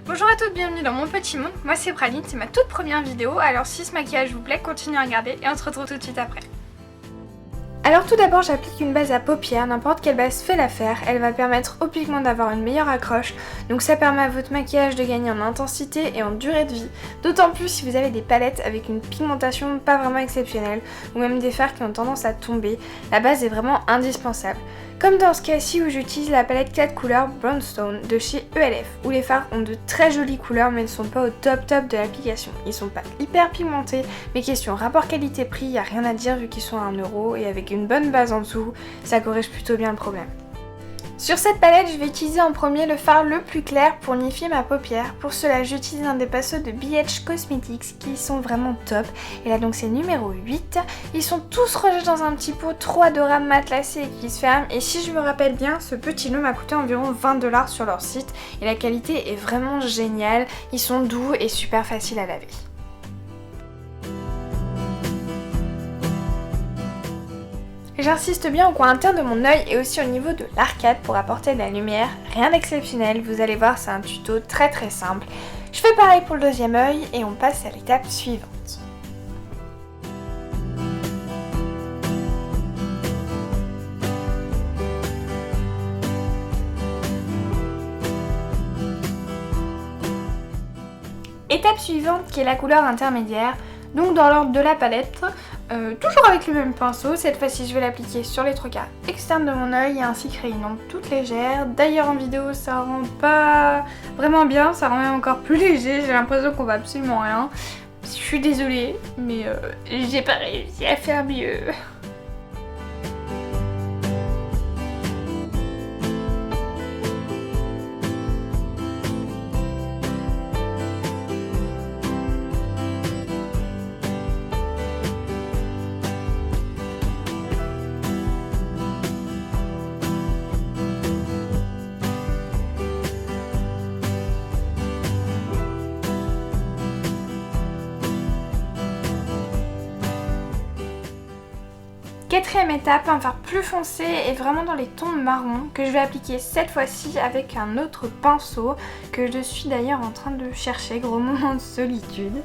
Bonjour à toutes, bienvenue dans mon petit monde, moi c'est Praline, c'est ma toute première vidéo, alors si ce maquillage vous plaît, continuez à regarder et on se retrouve tout de suite après. Alors tout d'abord j'applique une base à paupières, n'importe quelle base fait l'affaire, elle va permettre au pigment d'avoir une meilleure accroche, donc ça permet à votre maquillage de gagner en intensité et en durée de vie, d'autant plus si vous avez des palettes avec une pigmentation pas vraiment exceptionnelle, ou même des fards qui ont tendance à tomber, la base est vraiment indispensable. Comme dans ce cas-ci où j'utilise la palette 4 couleurs Brownstone de chez ELF, où les fards ont de très jolies couleurs mais ne sont pas au top de l'application. Ils sont pas hyper pigmentés, mais question rapport qualité-prix, y a rien à dire vu qu'ils sont à 1 euro et avec une bonne base en dessous, ça corrige plutôt bien le problème. Sur cette palette, je vais utiliser en premier le fard le plus clair pour unifier ma paupière. Pour cela, j'utilise un des pinceaux de BH Cosmetics qui sont vraiment top. Et là donc c'est numéro 8. Ils sont tous rangés dans un petit pot, 3 adorable matelassés et qui se ferment. Et si je me rappelle bien, ce petit lot m'a coûté environ 20$ sur leur site. Et la qualité est vraiment géniale. Ils sont doux et super faciles à laver. J'insiste bien au coin interne de mon œil et aussi au niveau de l'arcade pour apporter de la lumière, rien d'exceptionnel, vous allez voir c'est un tuto très simple. Je fais pareil pour le deuxième œil et on passe à l'étape suivante. Étape suivante qui est la couleur intermédiaire. Donc dans l'ordre de la palette, toujours avec le même pinceau, cette fois-ci je vais l'appliquer sur les 3 quarts externes de mon œil et ainsi créer une ombre toute légère. D'ailleurs en vidéo ça rend pas vraiment bien, ça rend même encore plus léger, j'ai l'impression qu'on voit absolument rien. Je suis désolée, mais j'ai pas réussi à faire mieux. Quatrième étape, un fard plus foncé et vraiment dans les tons marron que je vais appliquer cette fois-ci avec un autre pinceau que je suis d'ailleurs en train de chercher, gros moment de solitude.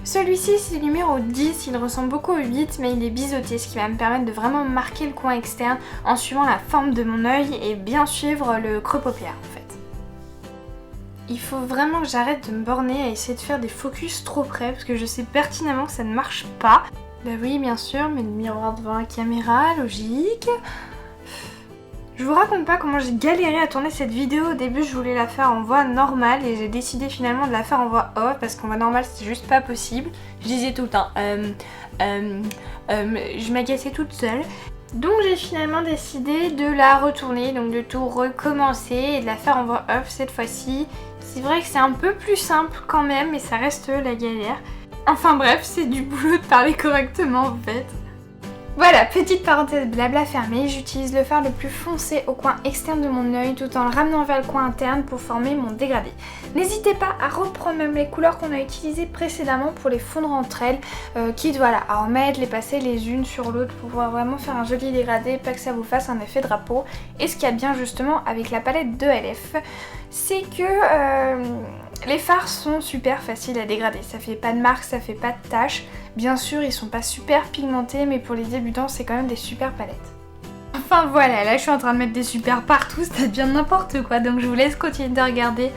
Celui-ci c'est le numéro 10, il ressemble beaucoup au 8 mais il est biseauté, ce qui va me permettre de vraiment marquer le coin externe en suivant la forme de mon œil et bien suivre le creux paupière en fait. Il faut vraiment que j'arrête de me borner à essayer de faire des focus trop près parce que je sais pertinemment que ça ne marche pas. Bah oui bien sûr, mais le miroir devant la caméra, logique. Je vous raconte pas comment j'ai galéré à tourner cette vidéo. Au début je voulais la faire en voix normale et j'ai décidé finalement de la faire en voix off parce qu'en voix normale c'était juste pas possible. Je disais tout le temps je m'agaçais toute seule. Donc j'ai finalement décidé de la retourner, donc de tout recommencer et de la faire en voix off cette fois-ci. C'est vrai que c'est un peu plus simple quand même, mais ça reste la galère. Enfin bref, c'est du boulot de parler correctement en fait. Voilà, petite parenthèse blabla fermée, j'utilise le fard le plus foncé au coin externe de mon œil tout en le ramenant vers le coin interne pour former mon dégradé. N'hésitez pas à reprendre même les couleurs qu'on a utilisées précédemment pour les fondre entre elles, quitte voilà, à en mettre, les passer les unes sur l'autre pour pouvoir vraiment faire un joli dégradé, pas que ça vous fasse un effet drapeau. Et ce qu'il y a bien justement avec la palette de ELF, c'est que les fards sont super faciles à dégrader, ça fait pas de marques, ça fait pas de taches. Bien sûr ils sont pas super pigmentés mais pour les débutants c'est quand même des super palettes. Enfin voilà, là je suis en train de mettre des super partout, ça devient n'importe quoi, donc je vous laisse continuer de regarder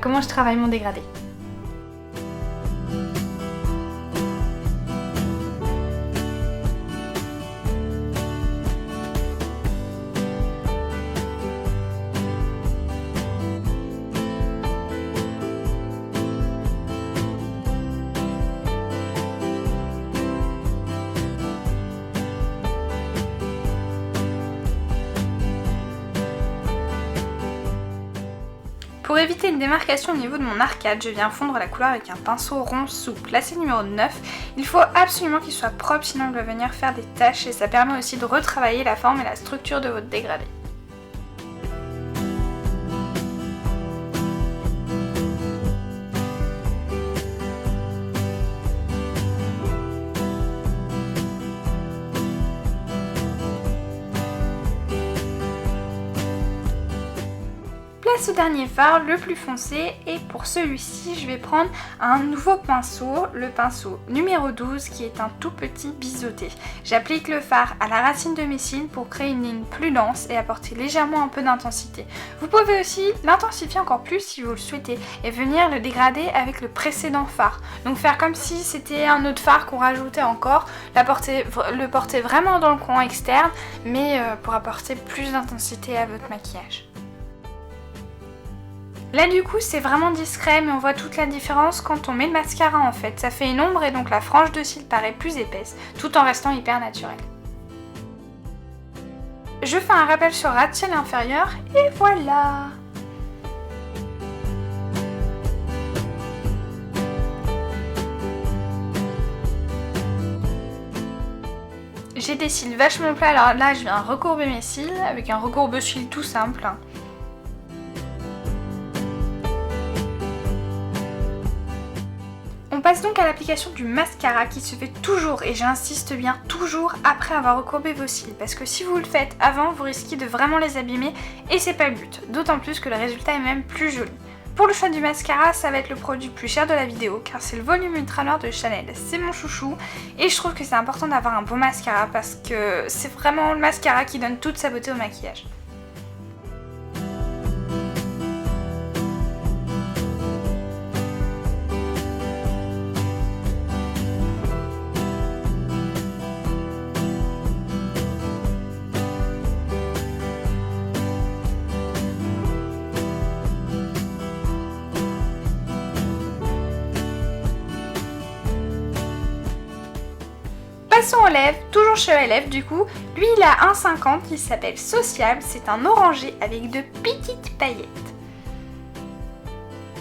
comment je travaille mon dégradé. Pour éviter une démarcation au niveau de mon arcade, je viens fondre la couleur avec un pinceau rond souple. Là c'est numéro 9. Il faut absolument qu'il soit propre sinon il va venir faire des taches et ça permet aussi de retravailler la forme et la structure de votre dégradé. passe au dernier fard, le plus foncé, et pour celui-ci je vais prendre un nouveau pinceau, le pinceau numéro 12 qui est un tout petit biseauté. J'applique le fard à la racine de mes cils pour créer une ligne plus dense et apporter légèrement un peu d'intensité. Vous pouvez aussi l'intensifier encore plus si vous le souhaitez et venir le dégrader avec le précédent fard. Donc faire comme si c'était un autre fard qu'on rajoutait encore, le porter vraiment dans le coin externe mais pour apporter plus d'intensité à votre maquillage. Là du coup c'est vraiment discret mais on voit toute la différence quand on met le mascara en fait. Ça fait une ombre et donc la frange de cils paraît plus épaisse tout en restant hyper naturelle. Je fais un rappel sur ras-de-cils inférieur et voilà. J'ai des cils vachement plats, alors là je viens recourber mes cils avec un recourbe-cils tout simple. On passe donc à l'application du mascara qui se fait toujours, et j'insiste bien toujours après avoir recourbé vos cils, parce que si vous le faites avant, vous risquez de vraiment les abîmer et c'est pas le but, d'autant plus que le résultat est même plus joli. Pour le choix du mascara, ça va être le produit le plus cher de la vidéo car c'est le volume Ultra Noir de Chanel. C'est mon chouchou et je trouve que c'est important d'avoir un bon mascara parce que c'est vraiment le mascara qui donne toute sa beauté au maquillage. Passons aux lèvres, toujours chez Elef du coup. Lui il a un 50, il s'appelle Sociable, c'est un orangé avec de petites paillettes.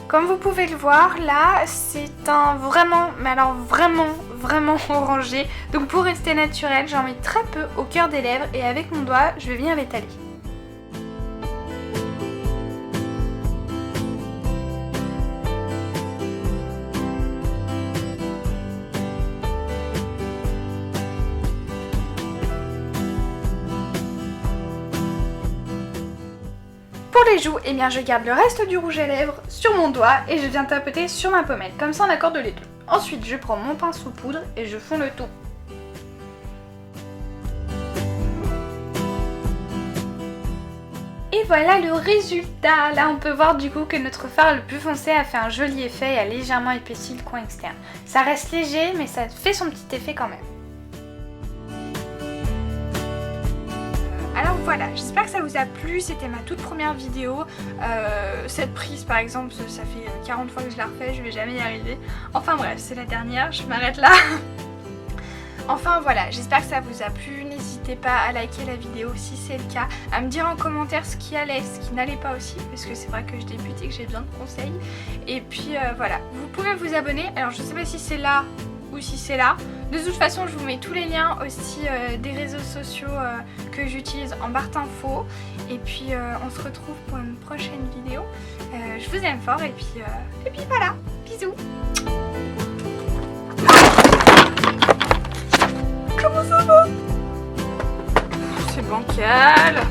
Comme vous pouvez le voir, là c'est un vraiment, mais alors vraiment orangé. Donc pour rester naturel, j'en mets très peu au cœur des lèvres et avec mon doigt, je vais venir l'étaler. Pour les joues, eh bien je garde le reste du rouge à lèvres sur mon doigt et je viens tapoter sur ma pommette, comme ça on accorde les deux. Ensuite je prends mon pinceau poudre et je fonds le tout. Et voilà le résultat. Là on peut voir du coup que notre fard le plus foncé a fait un joli effet et a légèrement épaissi le coin externe. Ça reste léger mais ça fait son petit effet quand même. Alors voilà, j'espère que ça vous a plu, c'était ma toute première vidéo. Cette prise par exemple, ça fait 40 fois que je la refais, je vais jamais y arriver. Enfin bref, c'est la dernière, je m'arrête là. Enfin voilà, j'espère que ça vous a plu, n'hésitez pas à liker la vidéo si c'est le cas, à me dire en commentaire ce qui allait, ce qui n'allait pas aussi, parce que c'est vrai que je débute et que j'ai besoin de conseils. Et puis voilà, vous pouvez vous abonner, alors je sais pas si c'est là ou si c'est là. De toute façon, je vous mets tous les liens aussi des réseaux sociaux que j'utilise en barre d'infos. Et puis on se retrouve pour une prochaine vidéo. Je vous aime fort et puis voilà, bisous. Comment ça va? C'est bancal.